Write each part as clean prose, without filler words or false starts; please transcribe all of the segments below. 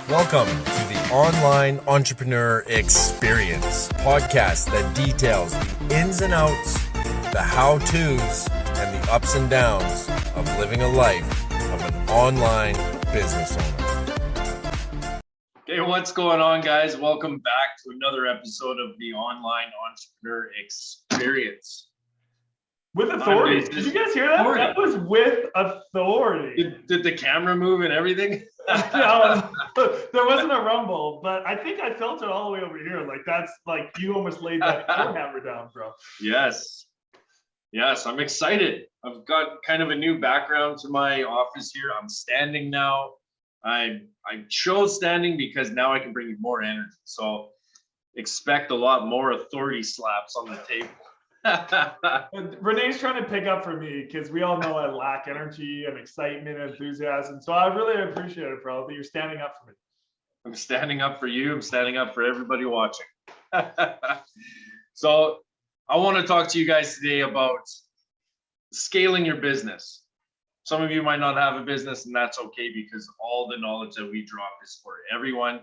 Welcome to the Online Entrepreneur Experience podcast that details the ins and outs, the how-tos, and the ups and downs of living a life of an online business owner. Hey, what's going on, guys? Welcome back to another episode of the Online Entrepreneur Experience. With authority. Did you guys hear that? Authority. That was with authority. Did the camera move and everything? Yeah, there wasn't a rumble, but I think I felt it all the way over here. Like that's like you almost laid that hammer down, bro. Yes, I'm excited. I've got kind of a new background to my office here. I'm standing now. I chose standing because now I can bring you more energy. So expect a lot more authority slaps on the table. Renee's trying to pick up for me because we all know I lack energy and excitement and enthusiasm. So I really appreciate it, bro, that you're standing up for me. I'm standing up for you. I'm standing up for everybody watching. So I want to talk to you guys today about scaling your business. Some of you might not have a business, and that's okay because all the knowledge that we drop is for everyone,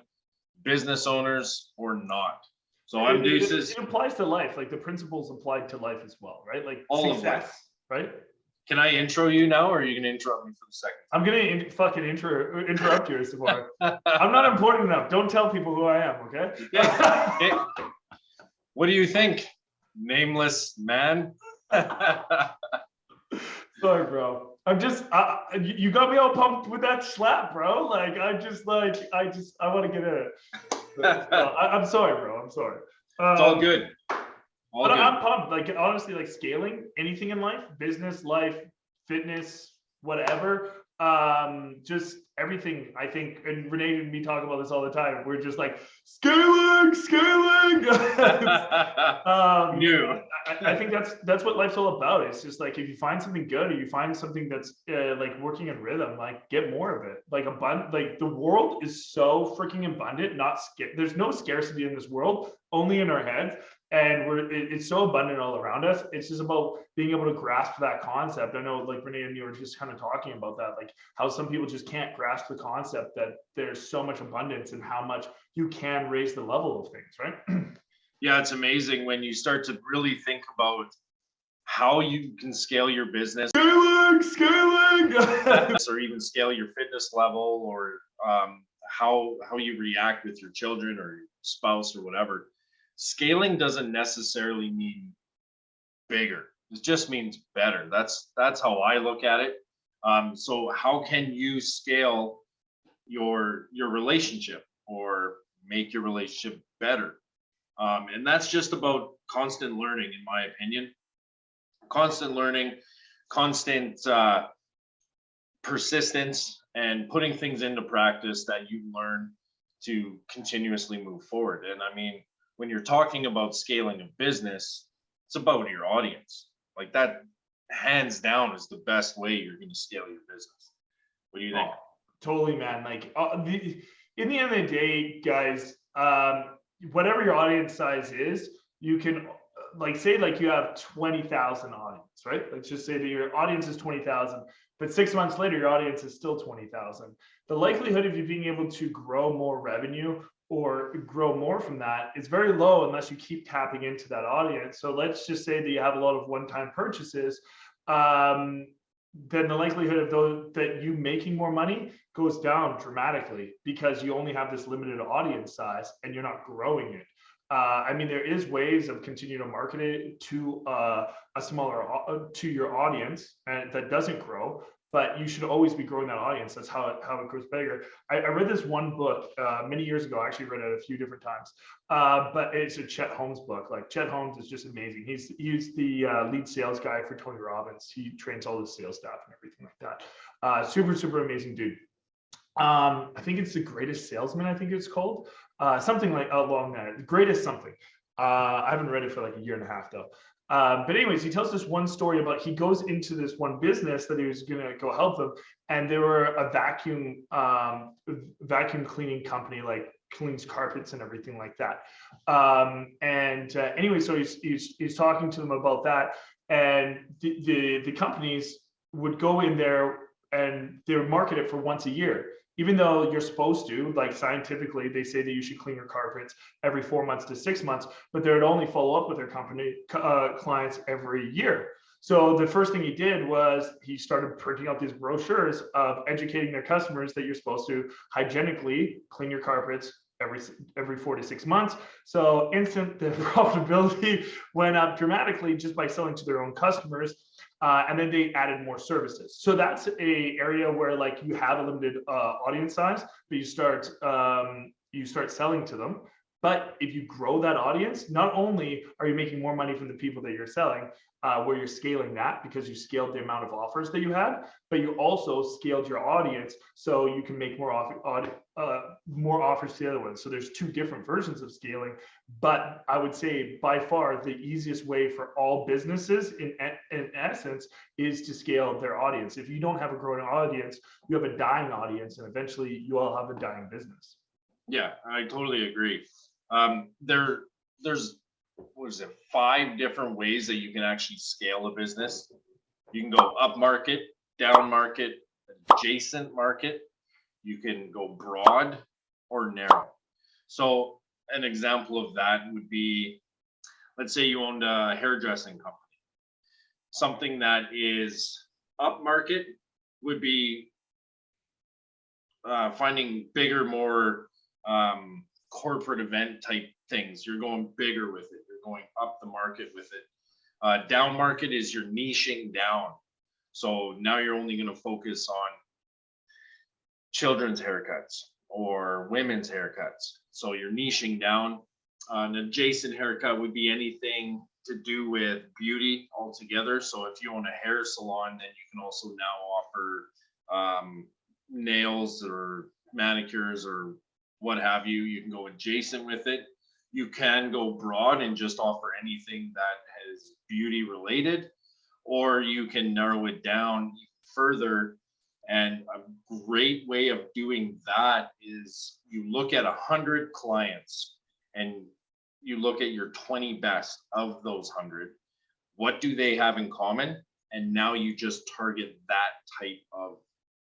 business owners or not. So I'm Deuces. It applies to life. Like the principles apply to life as well, right? Like all success, of life. right? Can I intro you now, or are you going to interrupt me for the second? I'm going to fucking interrupt you, Samar. I'm not important enough. Don't tell people who I am, okay? Okay. What do you think, nameless man? Sorry, bro. I'm just, you got me all pumped with that slap, bro. Like, I want to get in it. I'm sorry, bro. I'm sorry. It's all good. All but good. I'm pumped. Like, honestly, like scaling anything in life, business, life, fitness, whatever. Just everything. I think, and Renee and me talk about this all the time. We're just like scaling. I think that's what life's all about. It's just like if you find something good or you find something that's like working in rhythm, like get more of it. Like like the world is so freaking abundant. There's no scarcity in this world, only in our heads. And it's so abundant all around us. It's just about being able to grasp that concept. I know, like Renee and you were just kind of talking about that, like how some people just can't grasp the concept that there's so much abundance and how much you can raise the level of things, right? Yeah, it's amazing when you start to really think about how you can scale your business, Scaling. or even scale your fitness level, or how you react with your children or your spouse or whatever. Scaling doesn't necessarily mean bigger. It just means better. That's how I look at it. So how can you scale your relationship or make your relationship better? And that's just about constant learning, in my opinion. Constant learning, constant persistence, and putting things into practice that you learn to continuously move forward. And I mean, when you're talking about scaling a business, it's about your audience. Like that, hands down, is the best way you're going to scale your business. What do you think? Oh, totally, man. Like in the end of the day, guys, whatever your audience size is, you can like say like you have 20,000 audience, right? Let's just say that your audience is 20,000, but 6 months later, your audience is still 20,000. The likelihood of you being able to grow more revenue or grow more from that is very low unless you keep tapping into that audience. So let's just say that you have a lot of one-time purchases. Then the likelihood of that you making more money goes down dramatically because you only have this limited audience size and you're not growing it. I mean, there is ways of continuing to market it to to your audience and that doesn't grow, but you should always be growing that audience. That's how it grows bigger. I read this one book many years ago. I actually read it a few different times, but it's a Chet Holmes book. Like Chet Holmes is just amazing. He's the lead sales guy for Tony Robbins. He trains all the sales staff and everything like that. Super amazing dude. I think it's The Greatest Salesman. I think it's called something like along that. The Greatest something. I haven't read it for like a year and a half though. But anyways, he tells this one story about he goes into this one business that he was going to go help them. And they were a vacuum cleaning company, like cleans carpets and everything like that. Anyway, so he's talking to them about that. And the companies would go in there and they would market it for once a year. even though you're supposed to, like scientifically, they say that you should clean your carpets every 4 months to 6 months, but they would only follow up with their company clients every year. So the first thing he did was he started printing out these brochures of educating their customers that you're supposed to hygienically clean your carpets every 4 to 6 months. So the profitability went up dramatically just by selling to their own customers. And then they added more services. So that's a area where like you have a limited audience size, but you start selling to them. But if you grow that audience, not only are you making more money from the people that you're selling, where you're scaling that because you scaled the amount of offers that you had, but you also scaled your audience so you can make more offers to the other ones. So there's two different versions of scaling, but I would say by far the easiest way for all businesses in essence is to scale their audience. If you don't have a growing audience, you have a dying audience, and eventually you all have a dying business. Yeah, I totally agree. There's what is it, 5 different ways that you can actually scale a business. You can go up market, down market, adjacent market. You can go broad or narrow. So an example of that would be, let's say you owned a hairdressing company. Something that is up market would be finding bigger, more corporate event type things. You're going bigger with it. You're going up the market with it. Down market is you're niching down. So now you're only going to focus on children's haircuts or women's haircuts. So you're niching down. An adjacent haircut would be anything to do with beauty altogether. So if you own a hair salon, then you can also now offer nails or manicures or what have you. You can go adjacent with it. You can go broad and just offer anything that is beauty related, or you can narrow it down further. And a great way of doing that is you look at 100 clients and you look at your 20 best of those 100. What do they have in common? And now you just target that type of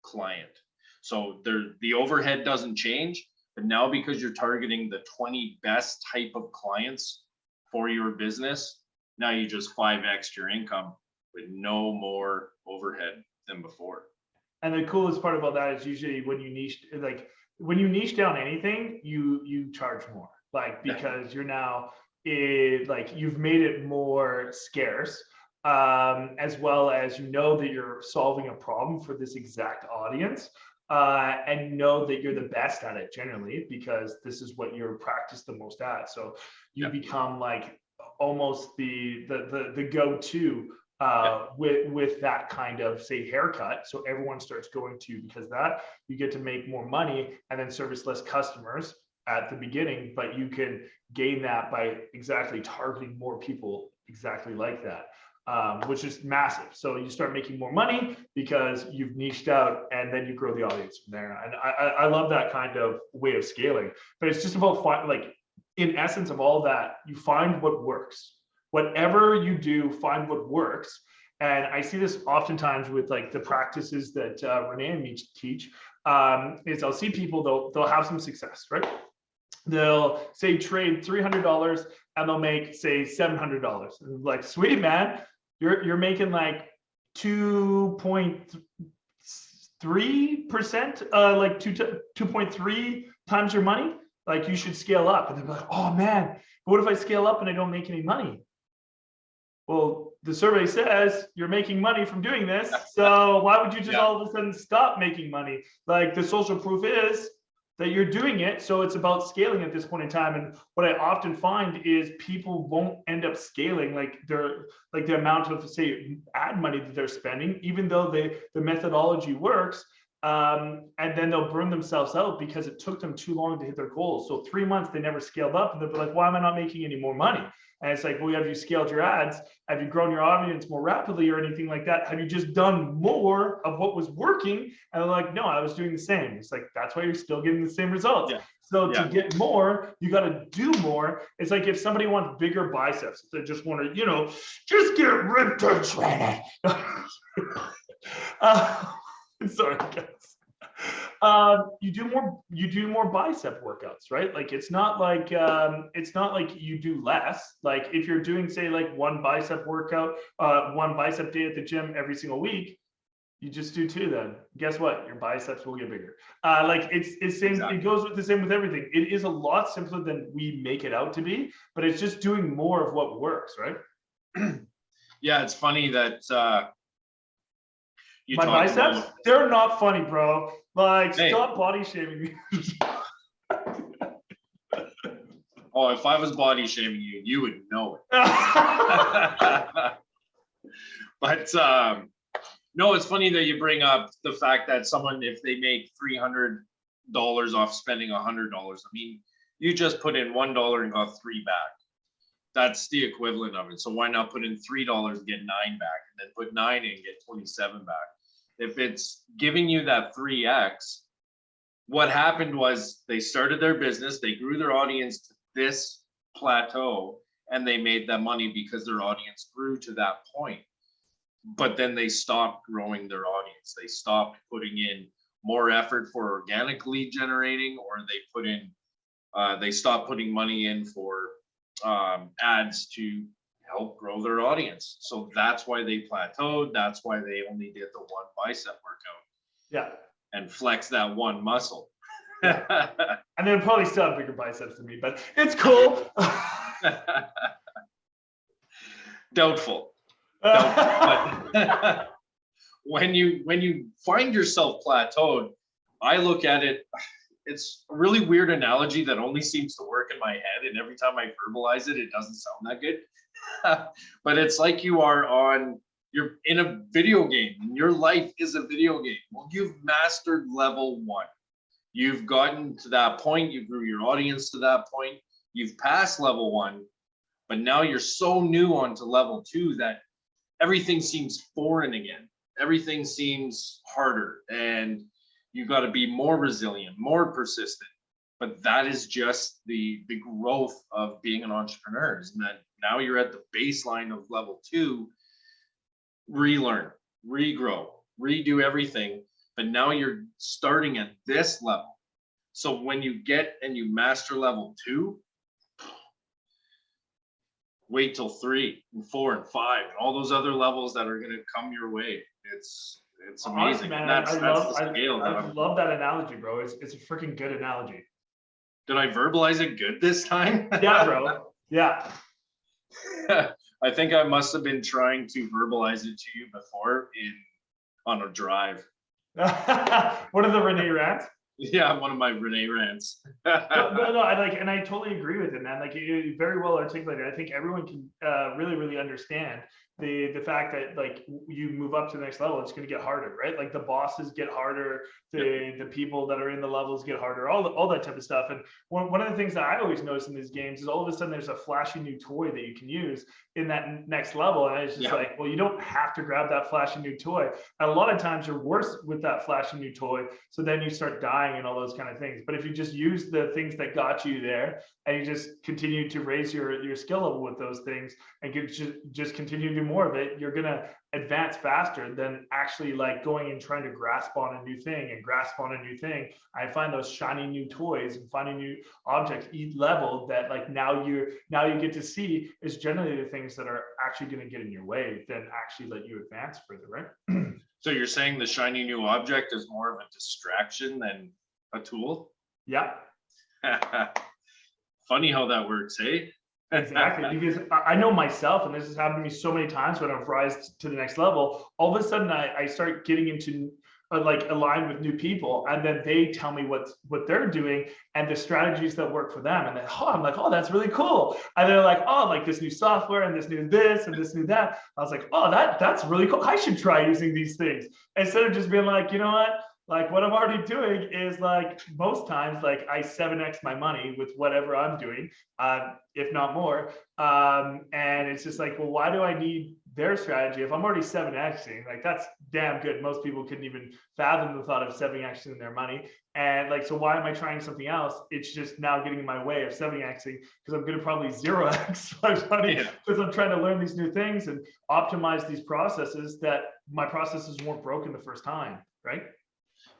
client. So the overhead doesn't change. But now because you're targeting the 20 best type of clients for your business, now you just 5x your income with no more overhead than before. And the coolest part about that is usually when you niche down anything, you charge more, like, because you're now like you've made it more scarce, as well as you know that you're solving a problem for this exact audience. And know that you're the best at it generally because this is what you're practiced the most at. So you become like almost the go-to with that kind of, say, haircut. So everyone starts going to you because that you get to make more money and then service less customers at the beginning, but you can gain that by exactly targeting more people exactly like that. Which is massive. So you start making more money because you've niched out, and then you grow the audience from there. And I love that kind of way of scaling. But it's just about like, in essence of all that, you find what works. Whatever you do, find what works. And I see this oftentimes with like the practices that Renee and me teach. Is I'll see people, they'll have some success, right? They'll say trade $300 and they'll make, say, $700. And like, sweet, man. You're making like 2.3%, like 2.3 times your money. Like you should scale up. And they're like, oh man, but what if I scale up and I don't make any money? Well, the survey says you're making money from doing this. So why would you just all of a sudden stop making money? Like the social proof is that you're doing it. So it's about scaling at this point in time. And what I often find is people won't end up scaling like the amount of, say, ad money that they're spending, even though the methodology works. And then they'll burn themselves out because it took them too long to hit their goals. So 3 months, they never scaled up, and they'll be like, why am I not making any more money? And it's like, well, have you scaled your ads? Have you grown your audience more rapidly or anything like that? Have you just done more of what was working? And they're like, no, I was doing the same. It's like, that's why you're still getting the same results. So to get more, you got to do more. It's like if somebody wants bigger biceps, they just want to, just get ripped and shredded. Sorry, guys. You do more bicep workouts, right? Like it's not like you do less. Like if you're doing, say, like one bicep workout, one bicep day at the gym every single week, you just do two. Then guess what? Your biceps will get bigger. Like it's same. Exactly. It goes with the same with everything. It is a lot simpler than we make it out to be, but it's just doing more of what works, right? Yeah, it's funny that you My talked biceps, about. they're not funny, bro. Like, Hey. stop body shaming me. Oh, if I was body shaming you, you would know it. But no, it's funny that you bring up the fact that someone, if they make $300 off spending $100, I mean, you just put in $1 and got 3 back. That's the equivalent of it. So why not put in $3 and get 9 back, and then put 9 in and get 27 back? If it's giving you that 3x, what happened was they started their business, they grew their audience to this plateau, and they made that money because their audience grew to that point. But then they stopped growing their audience. They stopped putting in more effort for organic lead generating, or they stopped putting money in for ads to help grow their audience. So that's why they plateaued. That's why they only did the one bicep workout. Yeah. And flex that one muscle. Yeah. And they'll probably still have bigger biceps than me, but it's cool. Doubtful. But when you find yourself plateaued, I look at it, it's a really weird analogy that only seems to work in my head, and every time I verbalize it, it doesn't sound that good. But it's like you're in a video game, and your life is a video game. Well, you've mastered level 1. You've gotten to that point, you grew your audience to that point, you've passed level 1, but now you're so new onto level 2 that everything seems foreign again. Everything seems harder, and you got to be more resilient, more persistent. But that is just the growth of being an entrepreneur, is that now you're at the baseline of level 2, relearn, regrow, redo everything. But now you're starting at this level. So when you get and you master level 2, wait till 3 and 4 and 5 and all those other levels that are going to come your way. It's amazing. Honestly, man, That's the scale. I love that analogy, bro. It's a freaking good analogy. Did I verbalize it good this time? Yeah, bro. Yeah. I think I must have been trying to verbalize it to you before on a drive. What are the Renee rants? Yeah, one of my Renee rants. No, I totally agree with it, man. Like, you very well articulated. I think everyone can really understand the fact that, like, you move up to the next level, it's going to get harder, right? Like, the bosses get harder, the people that are in the levels get harder, all that type of stuff. And one of the things that I always notice in these games is all of a sudden there's a flashy new toy that you can use in that next level, and it's just like, well, you don't have to grab that flashy new toy. And a lot of times you're worse with that flashy new toy, so then you start dying and all those kind of things. But if you just use the things that got you there, and you just continue to raise your skill level with those things, and just continue to do more of it, you're gonna advance faster than actually, like, going and trying to grasp on a new thing. I find those shiny new toys and finding new objects each level that, like, now you get to see is generally the things that are actually going to get in your way than actually let you advance further, right? So you're saying the shiny new object is more of a distraction than a tool? Yeah. Funny how that works, eh? Exactly, because I know myself, and this has happened to me so many times when I've risen to the next level. All of a sudden, I start getting into aligned with new people, and then they tell me what they're doing and the strategies that work for them. And then I'm like, oh, that's really cool. And they're like, oh, like this new software and this new this and this new that. I was like, oh, that's really cool. I should try using these things, instead of just being like, you know what? Like, what I'm already doing is, like, most times, like, I 7x my money with whatever I'm doing, if not more. And it's just like, well, why do I need their strategy if I'm already 7xing? Like, that's damn good. Most people couldn't even fathom the thought of 7xing their money. And, like, so why am I trying something else? It's just now getting in my way of 7xing, because I'm going to probably 0x my money, because I'm trying to learn these new things and optimize these processes that my processes weren't broken the first time, right?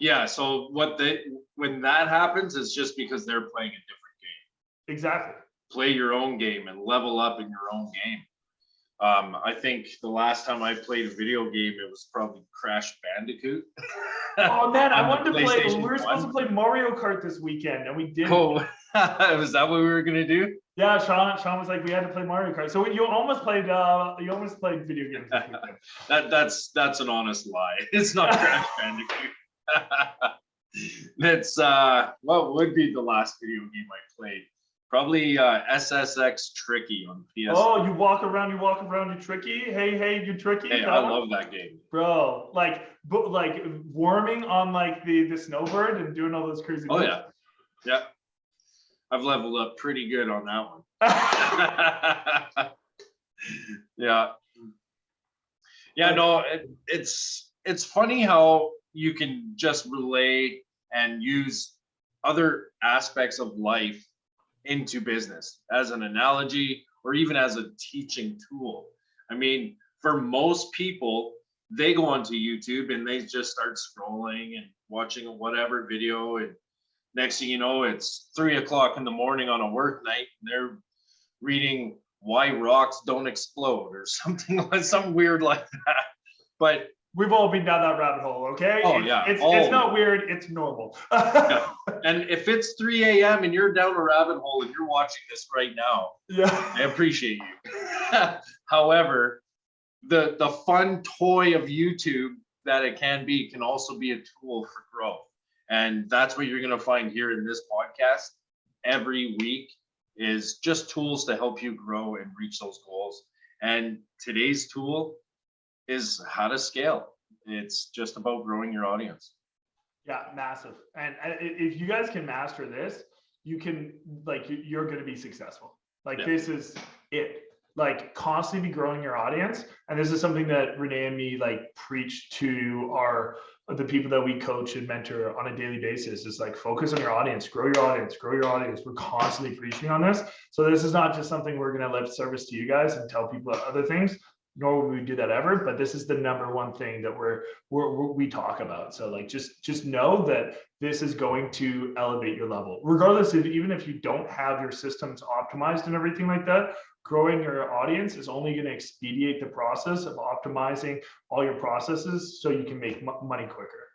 Yeah. So when that happens, it's just because they're playing a different game. Exactly. Play your own game and level up in your own game. I think the last time I played a video game, it was probably Crash Bandicoot. Oh man, I On wanted the to play. We PlayStation were supposed to 1. play Mario Kart this weekend, and we didn't. Oh, was that what we were gonna do? Yeah, Sean was like, we had to play Mario Kart. So you almost played video games this weekend. That's an honest lie. It's not Crash Bandicoot. That's what would be the last video game I played? Probably SSX Tricky on PS. Oh, you walk around, you tricky. Hey, you tricky. Hey, I love that game, bro. Like worming on like the snowbird and doing all those crazy. Oh moves. Yeah. I've leveled up pretty good on that one. Yeah. No, it's funny how you can just relay and use other aspects of life into business as an analogy or even as a teaching tool. I mean, for most people, they go onto YouTube and they just start scrolling and watching whatever video, and next thing you know, it's 3:00 in the morning on a work night and they're reading Why Rocks Don't Explode or something weird like that. But we've all been down that rabbit hole, okay? Oh, yeah. It's not weird, it's normal. Yeah. And if it's 3 a.m. and you're down a rabbit hole and you're watching this right now, yeah, I appreciate you. However, the fun toy of YouTube that it can also be a tool for growth. And that's what you're going to find here in this podcast every week is just tools to help you grow and reach those goals. And today's tool is how to scale. It's just about growing your audience. Yeah, massive. And if you guys can master this, you can you're going to be successful. This is it. Constantly be growing your audience. And this is something that Renee and me preach to the people that we coach and mentor on a daily basis. Is focus on your audience, grow your audience, grow your audience. We're constantly preaching on this. So this is not just something we're going to lip service to you guys and tell people other things, nor would we do that ever, but this is the number one thing that we talk about. So just know that this is going to elevate your level, regardless of even if you don't have your systems optimized and everything like that. Growing your audience is only going to expedite the process of optimizing all your processes so you can make money quicker.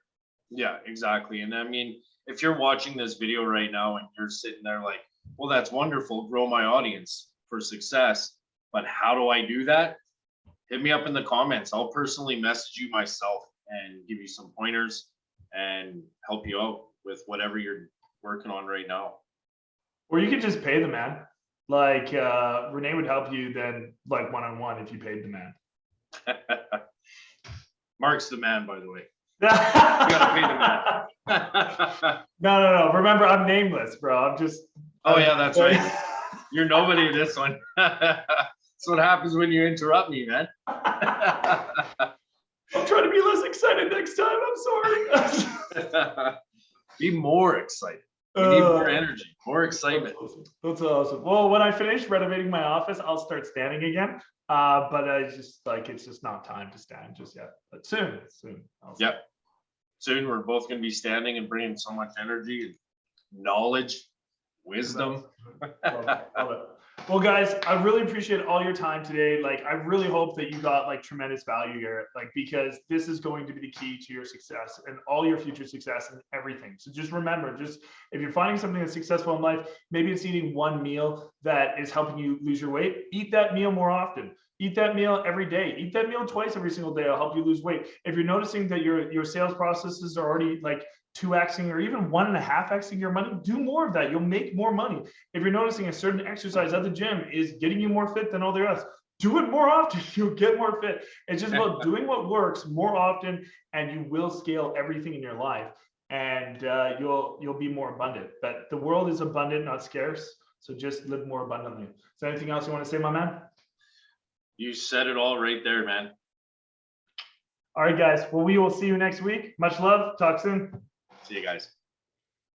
Yeah, exactly. And I mean, if you're watching this video right now and you're sitting there like, well, that's wonderful, grow my audience for success, but how do I do that? Hit me up in the comments. I'll personally message you myself and give you some pointers and help you out with whatever you're working on right now. Or you could just pay the man. Renee would help you then one-on-one if you paid the man. Mark's the man, by the way. You gotta pay the man. No. Remember, I'm nameless, bro. I'm just. Oh yeah, that's right. You're nobody in this one. That's what happens when you interrupt me, man. I'm trying to be less excited next time. I'm sorry. Be more excited. You need more energy, more excitement. That's awesome. Well, when I finish renovating my office, I'll start standing again. But I just it's just not time to stand just yet. But soon. Yep. Soon we're both going to be standing and bringing so much energy and knowledge, wisdom. Love it. Well, guys, I really appreciate all your time today. I really hope that you got tremendous value here, because this is going to be the key to your success and all your future success and everything. So just remember, if you're finding something that's successful in life, maybe it's eating one meal that is helping you lose your weight. Eat that meal more often. Eat that meal every day. Eat that meal twice every single day. It'll help you lose weight. If you're noticing that your sales processes are already 2xing or even 1.5xing your money, do more of that. You'll make more money. If you're noticing a certain exercise at the gym is getting you more fit than all the rest, do it more often. You'll get more fit. It's just about doing what works more often, and you will scale everything in your life, and you'll be more abundant. But the world is abundant, not scarce. So just live more abundantly. Is there anything else you want to say, my man? You said it all right there, man. All right, guys. Well, we will see you next week. Much love. Talk soon. See you guys.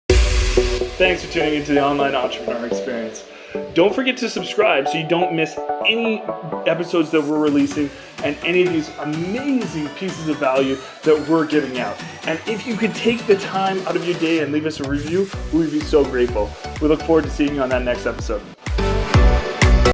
Thanks for tuning into the Online Entrepreneur Experience. Don't forget to subscribe so you don't miss any episodes that we're releasing and any of these amazing pieces of value that we're giving out. And if you could take the time out of your day and leave us a review, we would be so grateful. We look forward to seeing you on that next episode.